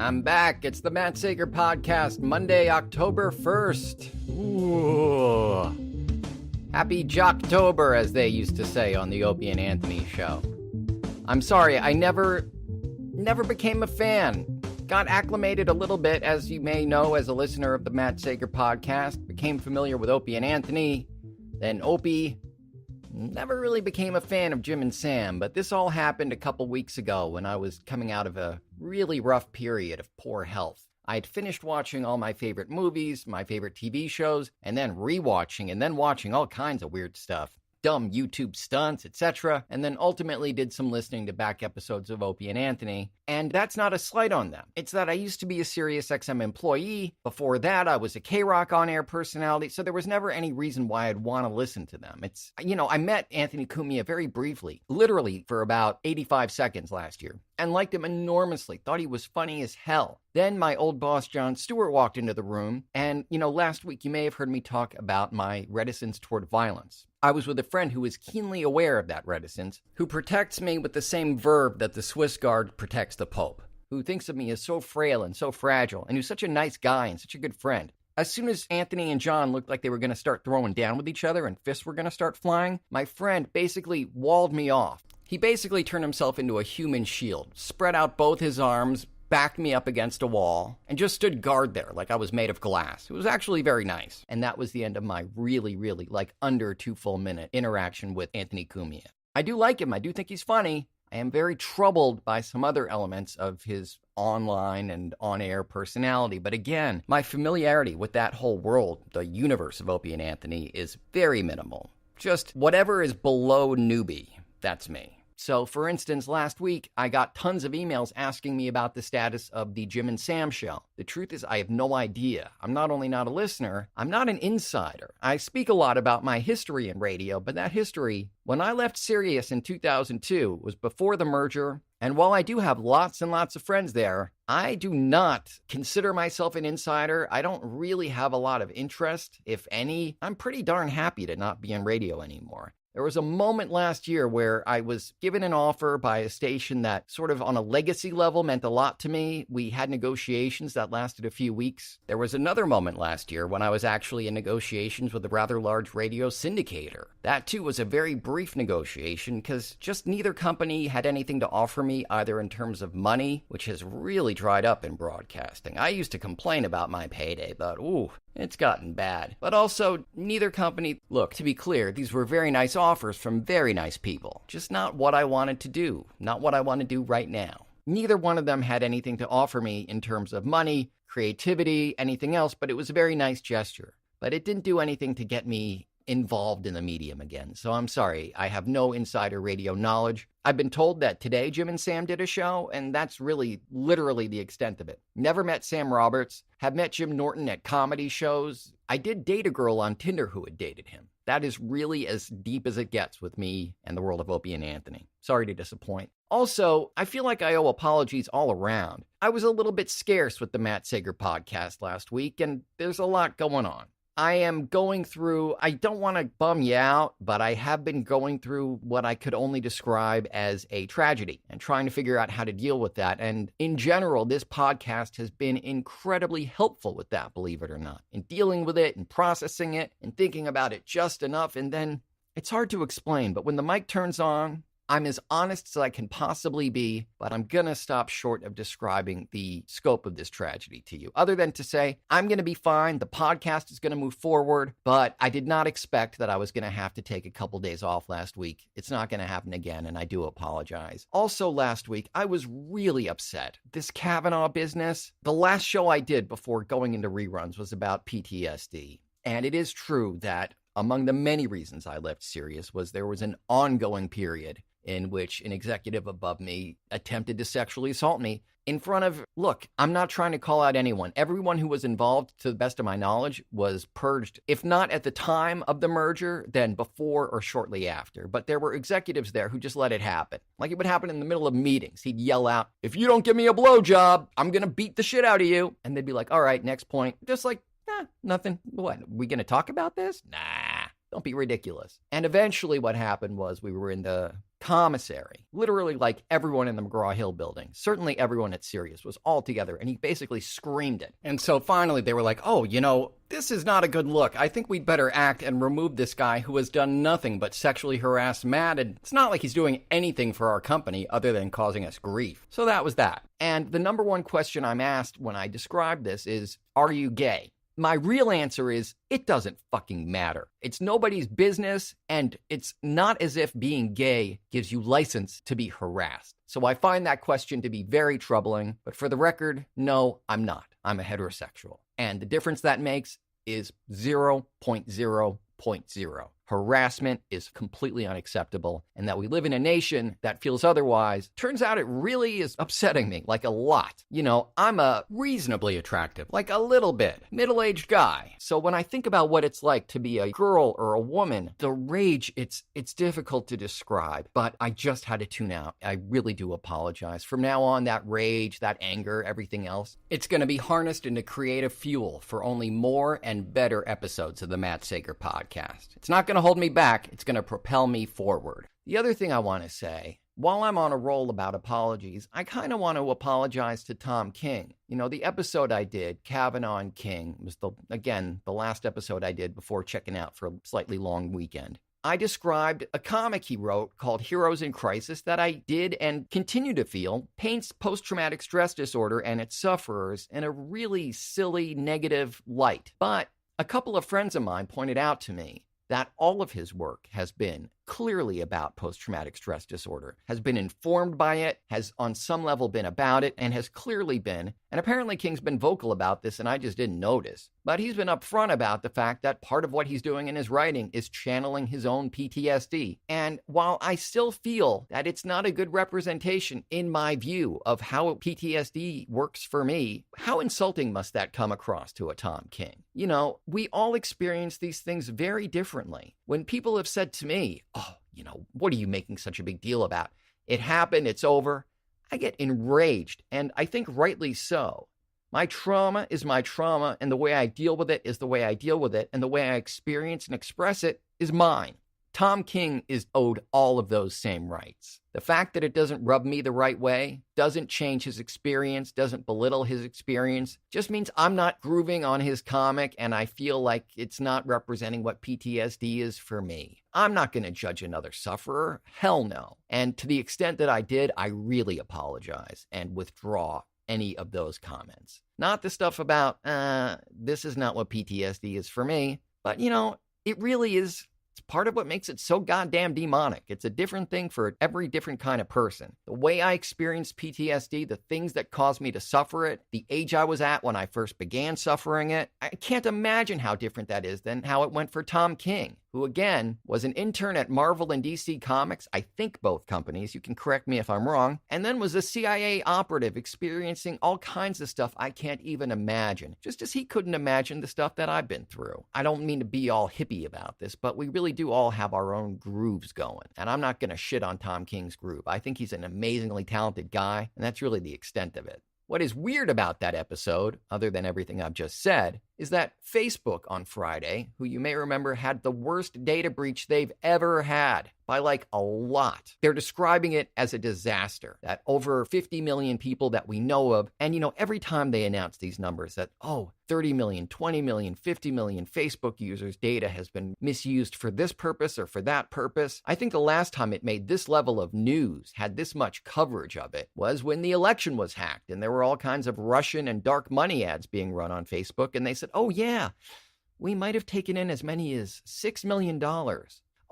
I'm back. It's the Matt Sager Podcast, Monday, October 1st. Ooh. Happy Jocktober, as they used to say on the Opie and Anthony show. I'm sorry, I never became a fan. Got acclimated a little bit, as you may know, as a listener of the Matt Sager Podcast. Became familiar with Opie and Anthony. Then Opie. Never really became a fan of Jim and Sam, but this all happened a couple weeks ago when I was coming out of a really rough period of poor health. I'd finished watching all my favorite movies, my favorite TV shows, and then rewatching and then watching all kinds of weird stuff. Dumb YouTube stunts, etc., and then ultimately did some listening to back episodes of Opie and Anthony. And that's not a slight on them. It's that I used to be a SiriusXM employee. Before that, I was a K-Rock on-air personality, so there was never any reason why I'd want to listen to them. I met Anthony Cumia very briefly, literally for about 85 seconds last year, and liked him enormously, thought he was funny as hell. Then my old boss, Jon Stewart, walked into the room, and, last week you may have heard me talk about my reticence toward violence. I was with a friend who is keenly aware of that reticence, who protects me with the same verve that the Swiss Guard protects the Pope, who thinks of me as so frail and so fragile, and who's such a nice guy and such a good friend. As soon as Anthony and John looked like they were going to start throwing down with each other and fists were going to start flying, my friend basically walled me off. He basically turned himself into a human shield, spread out both his arms, backed me up against a wall, and just stood guard there like I was made of glass. It was actually very nice. And that was the end of my really, under 2 full minute interaction with Anthony Cumia. I do like him. I do think he's funny. I am very troubled by some other elements of his online and on-air personality. But again, my familiarity with that whole world, the universe of Opie and Anthony, is very minimal. Just whatever is below newbie, that's me. So, for instance, last week, I got tons of emails asking me about the status of the Jim and Sam show. The truth is, I have no idea. I'm not only not a listener, I'm not an insider. I speak a lot about my history in radio, but that history, when I left Sirius in 2002, was before the merger. And while I do have lots and lots of friends there, I do not consider myself an insider. I don't really have a lot of interest, if any. I'm pretty darn happy to not be in radio anymore. There was a moment last year where I was given an offer by a station that sort of on a legacy level meant a lot to me. We had negotiations that lasted a few weeks. There was another moment last year when I was actually in negotiations with a rather large radio syndicator. That too was a very brief negotiation because just neither company had anything to offer me either in terms of money, which has really dried up in broadcasting. I used to complain about my payday, but it's gotten bad. But also, neither company, look, to be clear, these were very nice offers from very nice people. Just not what I wanted to do. Not what I want to do right now. Neither one of them had anything to offer me in terms of money, creativity, anything else, but it was a very nice gesture. But it didn't do anything to get me involved in the medium again. So I'm sorry, I have no insider radio knowledge. I've been told that today Jim and Sam did a show, and that's really literally the extent of it. Never met Sam Roberts, have met Jim Norton at comedy shows. I did date a girl on Tinder who had dated him. That is really as deep as it gets with me and the world of Opie and Anthony. Sorry to disappoint. Also, I feel like I owe apologies all around. I was a little bit scarce with the Matt Sager Podcast last week, and there's a lot going on. I am going through, I don't want to bum you out, but I have been going through what I could only describe as a tragedy and trying to figure out how to deal with that. And in general, this podcast has been incredibly helpful with that, believe it or not, in dealing with it and processing it and thinking about it just enough. And then it's hard to explain, but when the mic turns on, I'm as honest as I can possibly be, but I'm going to stop short of describing the scope of this tragedy to you, other than to say, I'm going to be fine, the podcast is going to move forward, but I did not expect that I was going to have to take a couple days off last week. It's not going to happen again, and I do apologize. Also, last week, I was really upset. This Kavanaugh business, the last show I did before going into reruns was about PTSD, and it is true that among the many reasons I left Sirius was there was an ongoing period in which an executive above me attempted to sexually assault me in front of, look, I'm not trying to call out anyone. Everyone who was involved, to the best of my knowledge, was purged, if not at the time of the merger, then before or shortly after. But there were executives there who just let it happen. Like it would happen in the middle of meetings. He'd yell out, if you don't give me a blowjob, I'm going to beat the shit out of you. And they'd be like, all right, next point. Just like, nothing. What, we going to talk about this? Nah. Don't be ridiculous. And eventually what happened was we were in the commissary. Literally, like, everyone in the McGraw-Hill building, certainly everyone at Sirius, was all together, and he basically screamed it. And so finally they were like, oh, this is not a good look. I think we'd better act and remove this guy who has done nothing but sexually harass Matt, and it's not like he's doing anything for our company other than causing us grief. So that was that. And the number one question I'm asked when I describe this is, are you gay? My real answer is, it doesn't fucking matter. It's nobody's business, and it's not as if being gay gives you license to be harassed. So I find that question to be very troubling, but for the record, no, I'm not. I'm a heterosexual. And the difference that makes is 0.0.0. Harassment is completely unacceptable, and that we live in a nation that feels otherwise, turns out it really is upsetting me, like a lot. I'm a reasonably attractive, like a little bit, middle-aged guy. So when I think about what it's like to be a girl or a woman, the rage, it's difficult to describe, but I just had to tune out. I really do apologize. From now on, that rage, that anger, everything else, it's going to be harnessed into creative fuel for only more and better episodes of the Matt Sager podcast. It's not going to hold me back. It's going to propel me forward. The other thing I want to say, while I'm on a roll about apologies, I kind of want to apologize to Tom King. The episode I did, Kavanaugh and King, was the last episode I did before checking out for a slightly long weekend. I described a comic he wrote called Heroes in Crisis that I did and continue to feel paints post-traumatic stress disorder and its sufferers in a really silly, negative light. But a couple of friends of mine pointed out to me that all of his work has been clearly about post-traumatic stress disorder, has been informed by it, has on some level been about it, and has clearly been, and apparently King's been vocal about this and I just didn't notice, but he's been upfront about the fact that part of what he's doing in his writing is channeling his own PTSD. And while I still feel that it's not a good representation, in my view, of how PTSD works for me, how insulting must that come across to a Tom King? We all experience these things very differently. When people have said to me, what are you making such a big deal about? It happened, it's over. I get enraged, and I think rightly so. My trauma is my trauma, and the way I deal with it is the way I deal with it, and the way I experience and express it is mine. Tom King is owed all of those same rights. The fact that it doesn't rub me the right way, doesn't change his experience, doesn't belittle his experience, just means I'm not grooving on his comic and I feel like it's not representing what PTSD is for me. I'm not going to judge another sufferer. Hell no. And to the extent that I did, I really apologize and withdraw any of those comments. Not the stuff about, this is not what PTSD is for me, but it really is. It's part of what makes it so goddamn demonic. It's a different thing for every different kind of person. The way I experienced PTSD, the things that caused me to suffer it, the age I was at when I first began suffering it, I can't imagine how different that is than how it went for Tom King, who again was an intern at Marvel and DC Comics, I think both companies, you can correct me if I'm wrong, and then was a CIA operative experiencing all kinds of stuff I can't even imagine, just as he couldn't imagine the stuff that I've been through. I don't mean to be all hippie about this, but we really do all have our own grooves going, and I'm not going to shit on Tom King's groove. I think he's an amazingly talented guy, and that's really the extent of it. What is weird about that episode, other than everything I've just said, is that Facebook on Friday, who you may remember had the worst data breach they've ever had, by like a lot. They're describing it as a disaster, that over 50 million people that we know of, and every time they announce these numbers that, 30 million, 20 million, 50 million Facebook users' data has been misused for this purpose or for that purpose. I think the last time it made this level of news, had this much coverage of it, was when the election was hacked and there were all kinds of Russian and dark money ads being run on Facebook, and they said, oh yeah, we might have taken in as many as $6 million.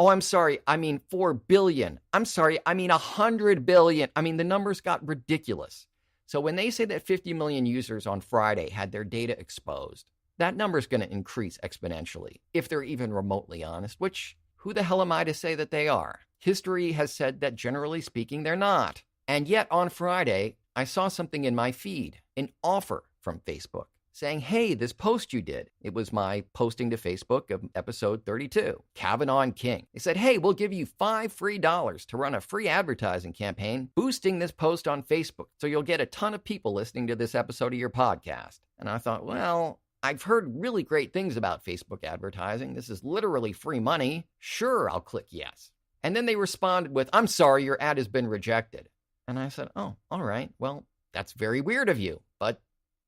Oh, I'm sorry, I mean 4 billion. I'm sorry, I mean 100 billion. I mean, the numbers got ridiculous. So when they say that 50 million users on Friday had their data exposed, that number is going to increase exponentially, if they're even remotely honest, which who the hell am I to say that they are? History has said that generally speaking, they're not. And yet on Friday, I saw something in my feed, an offer from Facebook, saying, hey, this post you did. It was my posting to Facebook of episode 32, Kavanaugh and King. They said, hey, we'll give you $5 free to run a free advertising campaign boosting this post on Facebook. So you'll get a ton of people listening to this episode of your podcast. And I thought, well, I've heard really great things about Facebook advertising. This is literally free money. Sure, I'll click yes. And then they responded with, I'm sorry, your ad has been rejected. And I said, oh, all right. Well, that's very weird of you, but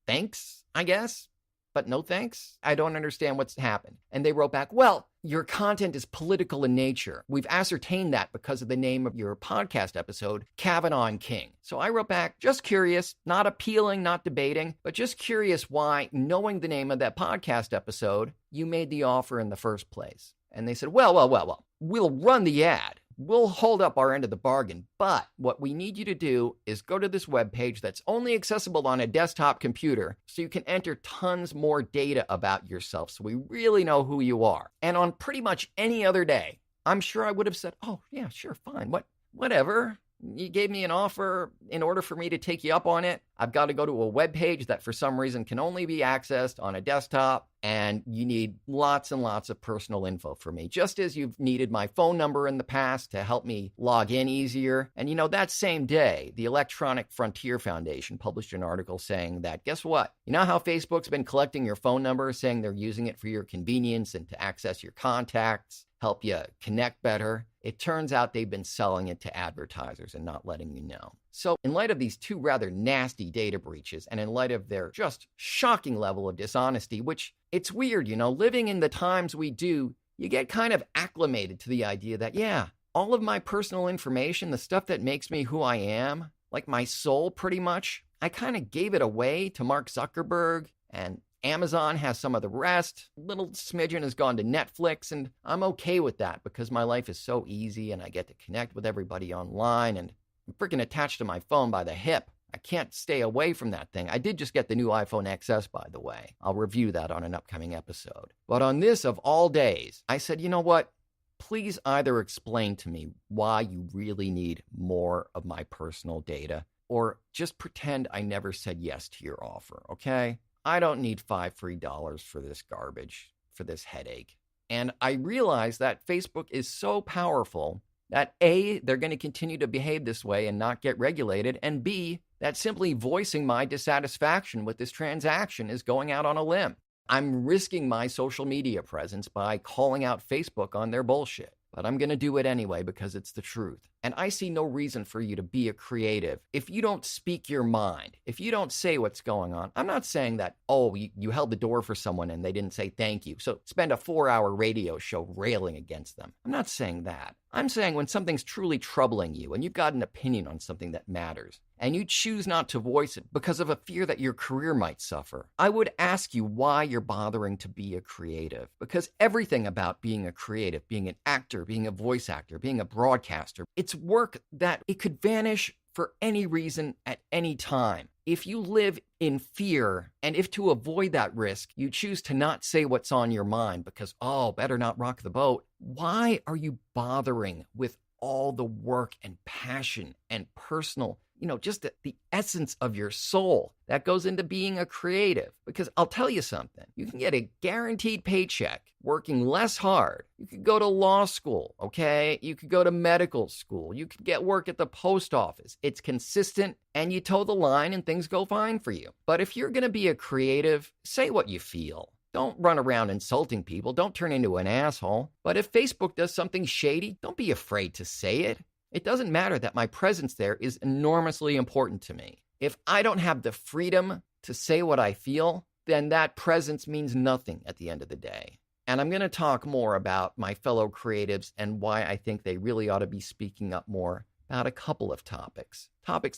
thanks, I guess. But no thanks. I don't understand what's happened. And they wrote back, well, your content is political in nature. We've ascertained that because of the name of your podcast episode, Kavanaugh and King. So I wrote back, just curious, not appealing, not debating, but just curious why, knowing the name of that podcast episode, you made the offer in the first place. And they said, well, we'll run the ad. We'll hold up our end of the bargain, but what we need you to do is go to this webpage that's only accessible on a desktop computer so you can enter tons more data about yourself so we really know who you are. And on pretty much any other day, I'm sure I would have said, oh, yeah, sure, fine, whatever. You gave me an offer. In order for me to take you up on it, I've got to go to a web page that for some reason can only be accessed on a desktop, and you need lots and lots of personal info for me, just as you've needed my phone number in the past to help me log in easier. And that same day, the Electronic Frontier Foundation published an article saying that, guess what? You know how Facebook's been collecting your phone number, saying they're using it for your convenience and to access your contacts, help you connect better? It turns out they've been selling it to advertisers and not letting you know. So in light of these two rather nasty data breaches, and in light of their just shocking level of dishonesty, which it's weird, living in the times we do, you get kind of acclimated to the idea that, yeah, all of my personal information, the stuff that makes me who I am, like my soul pretty much, I kind of gave it away to Mark Zuckerberg, and Amazon has some of the rest. Little smidgen has gone to Netflix, and I'm okay with that because my life is so easy and I get to connect with everybody online, and I'm freaking attached to my phone by the hip. I can't stay away from that thing. I did just get the new iPhone XS, by the way. I'll review that on an upcoming episode. But on this of all days, I said, you know what? Please either explain to me why you really need more of my personal data, or just pretend I never said yes to your offer, okay? I don't need $5 free for this garbage, for this headache. And I realize that Facebook is so powerful that A, they're going to continue to behave this way and not get regulated, and B, that simply voicing my dissatisfaction with this transaction is going out on a limb. I'm risking my social media presence by calling out Facebook on their bullshit. But I'm going to do it anyway because it's the truth. And I see no reason for you to be a creative if you don't speak your mind, if you don't say what's going on. I'm not saying that, you held the door for someone and they didn't say thank you, so spend a 4-hour radio show railing against them. I'm not saying that. I'm saying when something's truly troubling you and you've got an opinion on something that matters, and you choose not to voice it because of a fear that your career might suffer, I would ask you why you're bothering to be a creative. Because everything about being a creative, being an actor, being a voice actor, being a broadcaster, it's work that it could vanish for any reason at any time. If you live in fear, and if to avoid that risk, you choose to not say what's on your mind because, better not rock the boat, why are you bothering with all the work and passion and personal, just the essence of your soul that goes into being a creative? Because I'll tell you something, you can get a guaranteed paycheck working less hard. You could go to law school, okay? You could go to medical school. You could get work at the post office. It's consistent and you toe the line and things go fine for you. But if you're going to be a creative, say what you feel. Don't run around insulting people. Don't turn into an asshole. But if Facebook does something shady, don't be afraid to say it. It doesn't matter that my presence there is enormously important to me. If I don't have the freedom to say what I feel, then that presence means nothing at the end of the day. And I'm going to talk more about my fellow creatives and why I think they really ought to be speaking up more about a couple of topics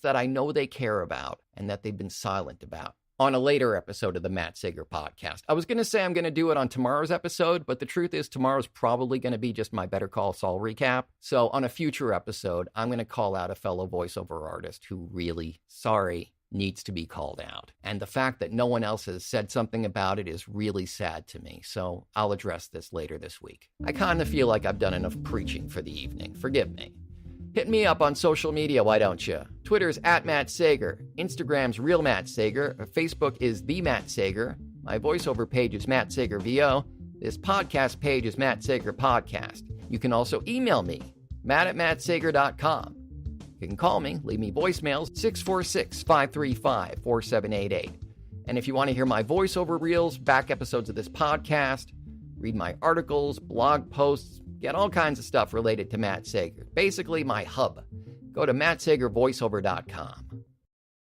that I know they care about and that they've been silent about, on a later episode of the Matt Sager podcast. I was going to say I'm going to do it on tomorrow's episode, but the truth is tomorrow's probably going to be just my Better Call Saul recap. So on a future episode, I'm going to call out a fellow voiceover artist who really, needs to be called out. And the fact that no one else has said something about it is really sad to me. So I'll address this later this week. I kind of feel like I've done enough preaching for the evening. Forgive me. Hit me up on social media, why don't you? Twitter's @MattSager. Instagram's Real Matt Sager. Facebook is The Matt Sager. My voiceover page is Matt Sager VO. This podcast page is Matt Sager Podcast. You can also email me, matt@mattsager.com. You can call me, leave me voicemails, 646-535-4788. And if you want to hear my voiceover reels, back episodes of this podcast, read my articles, blog posts, get all kinds of stuff related to Matt Sager. Basically, my hub. Go to mattsagervoiceover.com.